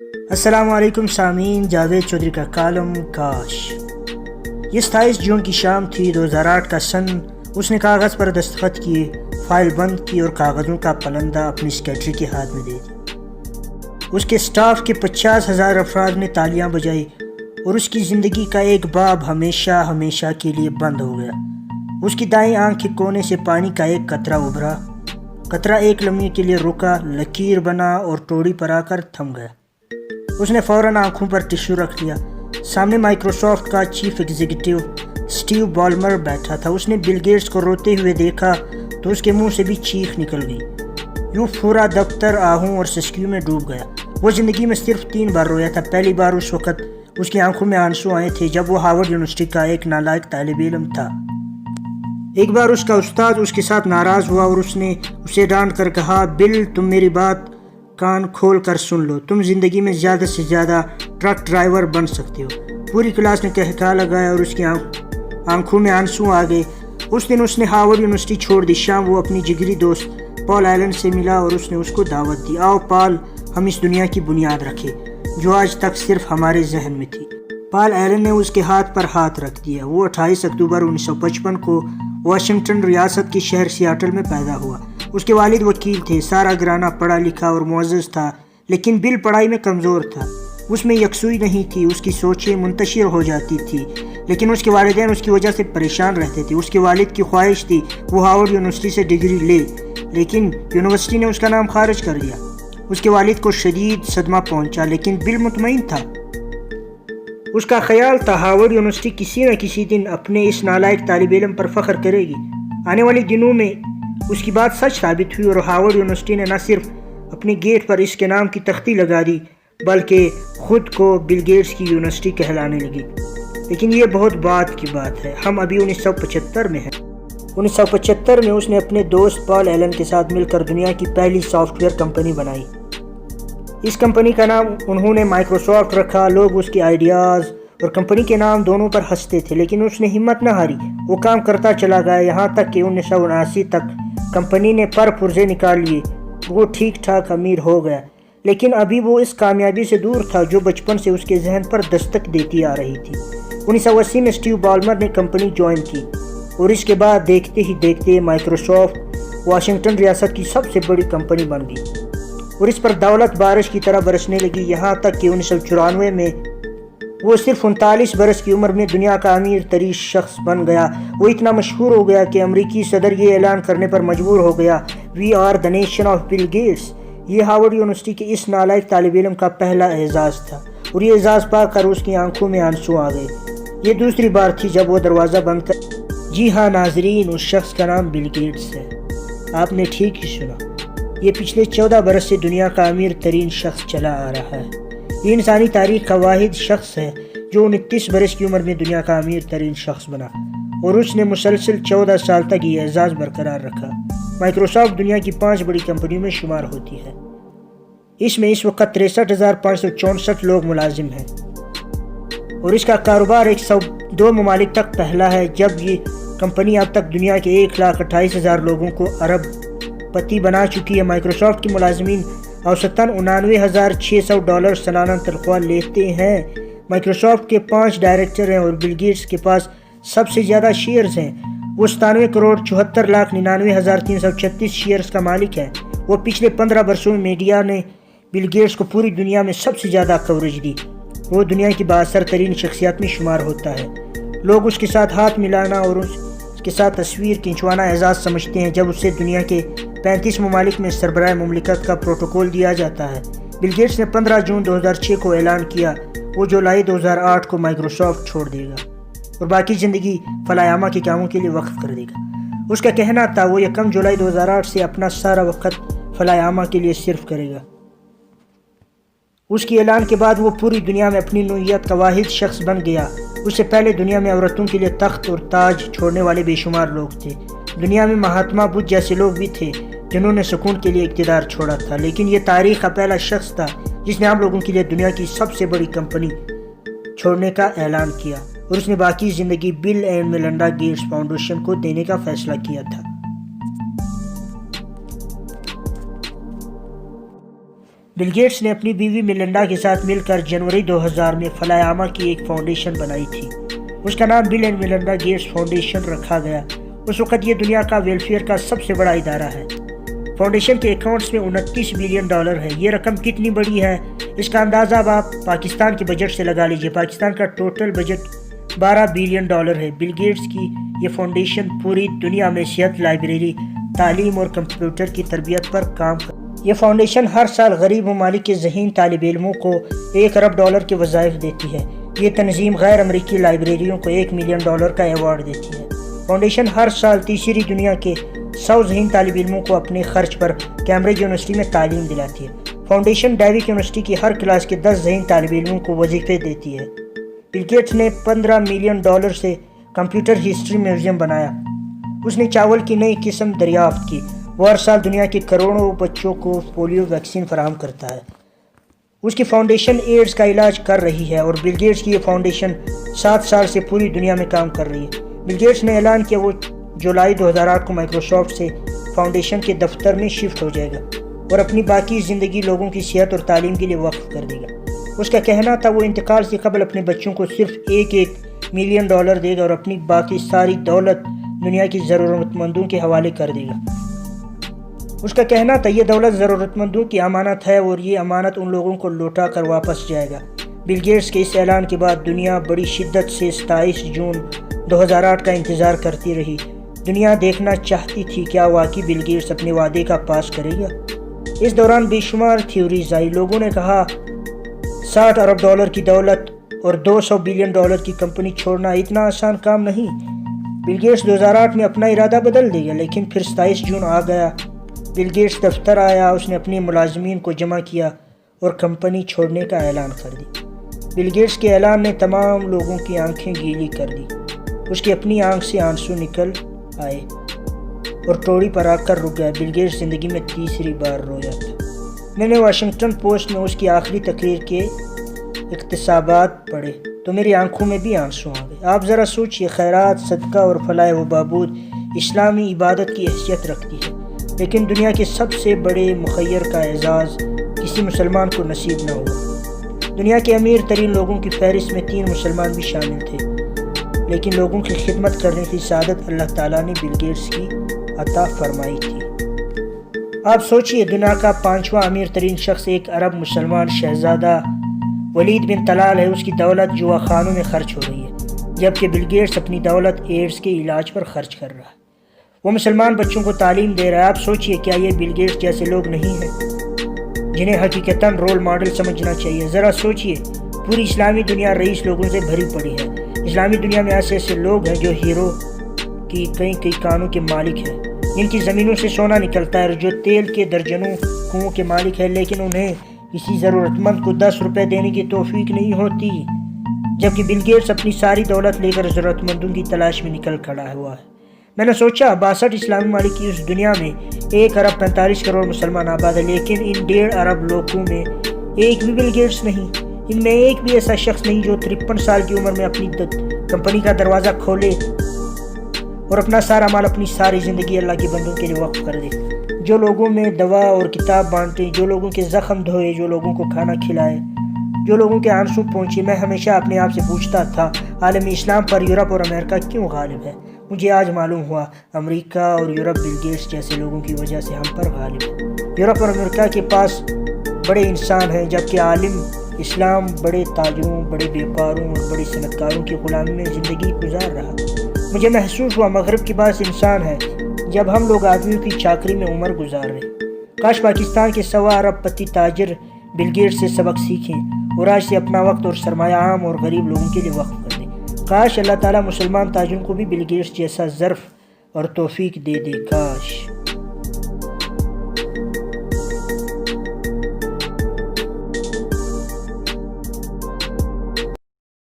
السلام علیکم سامعین، جاوید چودھری کا کالم کاش۔ یہ 27 جون کی شام تھی 2008 کا سن۔ اس نے کاغذ پر دستخط کیے، فائل بند کی اور کاغذوں کا پلندہ اپنی سیکریٹری کے ہاتھ میں دے دی۔ اس کے سٹاف کے 50,000 افراد نے تالیاں بجائی اور اس کی زندگی کا ایک باب ہمیشہ کے لیے بند ہو گیا۔ اس کی دائیں آنکھ کے کونے سے پانی کا ایک قطرہ ابھرا۔ قطرہ ایک لمحے کے لیے رکا، لکیر بنا اور ٹوڑی پر آ کر تھم گیا۔ اس نے فوراً آنکھوں پر ٹشو رکھ لیا۔ سامنے مائکروسافٹ کا چیف ایگزیکٹو اسٹیو بالمر بیٹھا تھا۔ اس نے بل گیٹس کو روتے ہوئے دیکھا تو اس کے منہ سے بھی چیخ نکل گئی۔ یوں پورا دفتر آہوں اور سسکیوں میں ڈوب گیا۔ وہ زندگی میں صرف 3 بار رویا تھا۔ پہلی بار اس وقت اس کی آنکھوں میں آنسو آئے تھے جب وہ ہارورڈ یونیورسٹی کا ایک نالائق طالب علم تھا۔ ایک بار اس کا استاد اس کے ساتھ ناراض ہوا اور اس نے اسے ڈانٹ کر کہا، بل تم میری بات کان کھول کر سن لو، تم زندگی میں زیادہ سے زیادہ ٹرک ڈرائیور بن سکتے ہو۔ پوری کلاس نے کہکہا لگایا اور اس کی آنکھوں میں آنسو آ گئے۔ اس دن اس نے ہارورڈ یونیورسٹی چھوڑ دی۔ شام وہ اپنی جگری دوست پال ایلن سے ملا اور اس نے اس کو دعوت دی، آؤ پال، ہم اس دنیا کی بنیاد رکھیں جو آج تک صرف ہمارے ذہن میں تھی۔ پال ایلن نے اس کے ہاتھ پر ہاتھ رکھ دیا۔ وہ 28 اکتوبر 1955 کو واشنگٹن ریاست کے شہر سیاٹل میں پیدا ہوا۔ اس کے والد وکیل تھے۔ سارا گھرانہ پڑھا لکھا اور معزز تھا، لیکن بل پڑھائی میں کمزور تھا۔ اس میں یکسوئی نہیں تھی، اس کی سوچیں منتشر ہو جاتی تھی، لیکن اس کے والدین اس کی وجہ سے پریشان رہتے تھے۔ اس کے والد کی خواہش تھی وہ ہارورڈ یونیورسٹی سے ڈگری لے، لیکن یونیورسٹی نے اس کا نام خارج کر دیا۔ اس کے والد کو شدید صدمہ پہنچا، لیکن بل مطمئن تھا۔ اس کا خیال تھا ہارورڈ یونیورسٹی کسی نہ کسی دن اپنے اس نالائق طالب علم پر فخر کرے گی۔ آنے والے دنوں میں اس کی بات سچ ثابت ہوئی اور ہارورڈ یونیورسٹی نے نہ صرف اپنے گیٹ پر اس کے نام کی تختی لگا دی بلکہ خود کو بل گیٹس کی یونیورسٹی کہلانے لگی۔ لیکن یہ بہت بعد کی بات ہے، ہم ابھی 1975 میں ہیں۔ 1975 میں اس نے اپنے دوست پال ایلن کے ساتھ مل کر دنیا کی پہلی سافٹ ویئر کمپنی بنائی۔ اس کمپنی کا نام انہوں نے مائکروسافٹ رکھا۔ لوگ اس کے آئیڈیاز اور کمپنی کے نام دونوں پر ہنستے تھے، لیکن اس نے ہمت نہ ہاری۔ وہ کام کرتا چلا گیا، یہاں تک کہ 1979 تک کمپنی نے پرزے نکال لیے۔ وہ ٹھیک ٹھاک امیر ہو گیا، لیکن ابھی وہ اس کامیابی سے دور تھا جو بچپن سے اس کے ذہن پر دستک دیتی آ رہی تھی۔ 1980 میں اسٹیو بالمر نے کمپنی جوائن کی اور اس کے بعد دیکھتے ہی دیکھتے مائکروسافٹ واشنگٹن ریاست کی سب سے بڑی کمپنی بن گئی اور اس پر دولت بارش کی طرح برسنے لگی، یہاں تک کہ 1994 میں وہ صرف 39 برس کی عمر میں دنیا کا امیر ترین شخص بن گیا۔ وہ اتنا مشہور ہو گیا کہ امریکی صدر یہ اعلان کرنے پر مجبور ہو گیا، we are the nation of Bill Gates. یہ ہارورڈ یونیورسٹی کے اس نالائق طالب علم کا پہلا اعزاز تھا اور یہ اعزاز پا کر اس کی آنکھوں میں آنسو آ گئے۔ یہ دوسری بار تھی جب وہ دروازہ بند کر جی ہاں ناظرین، اس شخص کا نام بل گیٹس ہے۔ آپ نے ٹھیک ہی سنا، یہ پچھلے 14 برس سے دنیا کا امیر ترین شخص چلا آ رہا ہے۔ یہ انسانی تاریخ کا واحد شخص ہے جو 29 برس کی عمر میں دنیا کا امیر ترین شخص بنا اور اس نے مسلسل 14 سال تک یہ اعزاز برقرار رکھا۔ مائکروسافٹ دنیا کی 5 بڑی کمپنیوں میں شمار ہوتی ہے۔ اس میں اس وقت 63,564 لوگ ملازم ہیں اور اس کا کاروبار 102 ممالک تک پھیلا ہے۔ جب یہ کمپنی اب تک دنیا کے 1,28,000 لوگوں کو ارب پتی بنا چکی ہے۔ مائکروسافٹ کے ملازمین اوسطاً $99,600 سالانہ تنخواہ لیتے ہیں۔ مائکروسافٹ کے 5 ڈائریکٹر ہیں اور بل گیٹس کے پاس سب سے زیادہ شیئرز ہیں۔ وہ 97,74,99,336 شیئرز کا مالک ہے۔ وہ پچھلے 15 برسوں میں میڈیا نے بل گیٹس کو پوری دنیا میں سب سے زیادہ کوریج دی۔ وہ دنیا کی بااثر ترین شخصیات میں شمار ہوتا ہے۔ لوگ اس کے ساتھ ہاتھ ملانا اور اس کے ساتھ تصویر کھنچوانا اعزاز سمجھتے ہیں جب اسے دنیا کے 35 ممالک میں سربراہ مملکت کا پروٹوکول دیا جاتا ہے۔ بل گیٹس نے 15 جون 2006 کو اعلان کیا وہ جولائی 2008 کو مائکروسافٹ چھوڑ دے گا اور باقی زندگی فلاح عامہ کے کاموں کے لیے وقف کر دے گا۔ اس کا کہنا تھا وہ 1 جولائی 2008 سے اپنا سارا وقت فلاح عامہ کے لیے صرف کرے گا۔ اس کے اعلان کے بعد وہ پوری دنیا میں اپنی نوعیت کا واحد شخص بن گیا۔ اس سے پہلے دنیا میں عورتوں کے لیے تخت اور تاج چھوڑنے والے بے شمار لوگ تھے۔ دنیا میں مہاتما بدھ جیسے لوگ بھی تھے جنہوں نے سکون کے لیے اقتدار چھوڑا تھا، لیکن یہ تاریخ کا پہلا شخص تھا جس نے عام لوگوں کے لیے دنیا کی سب سے بڑی کمپنی چھوڑنے کا اعلان کیا اور اس نے باقی زندگی بل اینڈ میلنڈا گیٹس فاؤنڈیشن کو دینے کا فیصلہ کیا تھا۔ بل گیٹس نے اپنی بیوی میلنڈا کے ساتھ مل کر جنوری 2000 میں فلاح عامہ کی ایک فاؤنڈیشن بنائی تھی۔ اس کا نام بل اینڈ میلنڈا گیٹس فاؤنڈیشن رکھا گیا۔ اس وقت یہ دنیا کا ویلفیئر کا سب سے بڑا ادارہ ہے۔ فاؤنڈیشن کے اکاؤنٹس میں $29 بلین ہے۔ یہ رقم کتنی بڑی ہے اس کا اندازہ اب آپ پاکستان کے بجٹ سے لگا لیجئے۔ پاکستان کا ٹوٹل بجٹ $12 بلین ہے۔ بل گیٹس کی یہ فاؤنڈیشن پوری دنیا میں صحت، لائبریری، تعلیم اور کمپیوٹر کی تربیت پر کام کرتی ہے۔ یہ فاؤنڈیشن ہر سال غریب ممالک کے ذہین طالب علموں کو $1 ارب کے وظائف دیتی ہے۔ یہ تنظیم غیر امریکی لائبریریوں کو $1 ملین کا ایوارڈ دیتی ہے۔ فاؤنڈیشن ہر سال تیسری دنیا کے 100 ذہین طالب علموں کو اپنے خرچ پر کیمبرج یونیورسٹی میں تعلیم دلاتی ہے۔ فاؤنڈیشن ڈیوک یونیورسٹی کی ہر کلاس کے 10 ذہین طالب علموں کو وظیفے دیتی ہے۔ بل گیٹس نے $15 ملین سے کمپیوٹر ہسٹری میوزیم بنایا۔ اس نے چاول کی نئی قسم دریافت کی۔ وہ ہر سال دنیا کے کروڑوں بچوں کو پولیو ویکسین فراہم کرتا ہے۔ اس کی فاؤنڈیشن ایڈز کا علاج کر رہی ہے اور بل گیٹس کی یہ فاؤنڈیشن 7 سال سے پوری دنیا میں کام کر رہی ہے۔ بل گیٹس نے اعلان کیا وہ جولائی 2008 کو مائکروسافٹ سے فاؤنڈیشن کے دفتر میں شفٹ ہو جائے گا اور اپنی باقی زندگی لوگوں کی صحت اور تعلیم کے لیے وقف کر دے گا۔ اس کا کہنا تھا وہ انتقال سے قبل اپنے بچوں کو صرف $1 ملین دے گا اور اپنی باقی ساری دولت دنیا کی ضرورت مندوں کے حوالے کر دے گا۔ اس کا کہنا تھا یہ دولت ضرورت مندوں کی امانت ہے اور یہ امانت ان لوگوں کو لوٹا کر واپس جائے گا۔ بل گیٹس کے اس اعلان کے بعد دنیا بڑی شدت سے 27 جون 2008 کا انتظار کرتی رہی۔ دنیا دیکھنا چاہتی تھی کیا واقعی بل گیٹس اپنے وعدے کا پاس کرے گا۔ اس دوران بے شمار تھیوریز آئی۔ لوگوں نے کہا $60 ارب کی دولت اور $200 بلین کی کمپنی چھوڑنا اتنا آسان کام نہیں۔ بل گیٹس 2008 میں اپنا ارادہ بدل دے گا، لیکن پھر 27 جون آ گیا۔ بل گیٹس دفتر آیا، اس نے اپنے ملازمین کو جمع کیا اور کمپنی چھوڑنے کا اعلان کر دی۔ بل گیٹس کے اعلان نے تمام لوگوں کی آنکھیں گیلی کر دی۔ اس کی اپنی آنکھ سے آنسو نکل آئے اور ٹوڑی پر آ کر رک گیا۔ بل گیٹس زندگی میں تیسری بار رویا تھا۔ میں نے واشنگٹن پوسٹ میں اس کی آخری تقریر کے اقتباسات پڑھے تو میری آنکھوں میں بھی آنسو آ گئے۔ آپ ذرا سوچئے، خیرات، صدقہ اور فلاح و بہبود اسلامی عبادت کی حیثیت رکھتی ہے، لیکن دنیا کے سب سے بڑے مخیر کا اعزاز کسی مسلمان کو نصیب نہ ہوا۔ دنیا کے امیر ترین لوگوں کی فہرست میں 3 مسلمان بھی شامل تھے، لیکن لوگوں کی خدمت کرنے کی سعادت اللہ تعالیٰ نے بل گیٹس کی عطا فرمائی تھی۔ آپ سوچئے، دنیا کا 5واں امیر ترین شخص 1 ارب مسلمان شہزادہ ولید بن طلال ہے۔ اس کی دولت جوا خانوں میں خرچ ہو رہی ہے، جبکہ بل گیٹس اپنی دولت ایڈز کے علاج پر خرچ کر رہا ہے۔ وہ مسلمان بچوں کو تعلیم دے رہا ہے۔ آپ سوچئے، کیا یہ بل گیٹس جیسے لوگ نہیں ہیں جنہیں حقیقتاً رول ماڈل سمجھنا چاہیے؟ ذرا سوچئے، پوری اسلامی دنیا رئیس لوگوں سے بھری پڑی ہے۔ اسلامی دنیا میں ایسے لوگ ہیں جو ہیرو کی کئی کانوں کے مالک ہیں، جن کی زمینوں سے سونا نکلتا ہے اور جو تیل کے درجنوں کنووں کے مالک ہیں، لیکن انہیں کسی ضرورت مند کو $10 دینے کی توفیق نہیں ہوتی، جبکہ بل گیٹس اپنی ساری دولت لے کر ضرورت مندوں کی تلاش میں نکل کھڑا ہوا ہے۔ میں نے سوچا 62 اسلامی ممالک کی اس دنیا میں 1 ارب 45 کروڑ مسلمان آباد ہے، لیکن ان 1.5 ارب لوگوں میں ایک بھی بل گیٹس نہیں۔ ان میں ایک بھی ایسا شخص نہیں جو 53 سال کی عمر میں اپنی کمپنی کا دروازہ کھولے اور اپنا سارا مال، اپنی ساری زندگی اللہ کے بندوں کے لیے وقف کر دے، جو لوگوں میں دوا اور کتاب بانٹے، جو لوگوں کے زخم دھوئے، جو لوگوں کو کھانا کھلائے، جو لوگوں کے آنسو پہنچے۔ میں ہمیشہ اپنے آپ سے پوچھتا تھا، عالمی اسلام پر یورپ اور امریکہ کیوں غالب ہے؟ مجھے آج معلوم ہوا، امریکہ اور یورپ بل گیٹس جیسے لوگوں کی وجہ سے ہم پر غالب ہے۔ یورپ اور امریکہ کے پاس بڑے انسان ہیں، جبکہ عالم اسلام بڑے تاجروں، بڑے بیپاروں اور بڑے صنعت کاروں کی غلامی میں زندگی گزار رہا۔ مجھے محسوس ہوا مغرب کے پاس انسان ہے، جب ہم لوگ آدمیوں کی چاکری میں عمر گزار رہے۔ کاش پاکستان کے 1.25 ارب پتی تاجر بل گیٹس سے سبق سیکھیں اور آج سے اپنا وقت اور سرمایہ عام اور غریب لوگوں کے لیے وقف کر دیں۔ کاش اللہ تعالیٰ مسلمان تاجروں کو بھی بل گیٹس جیسا ظرف اور توفیق دے دے، کاش۔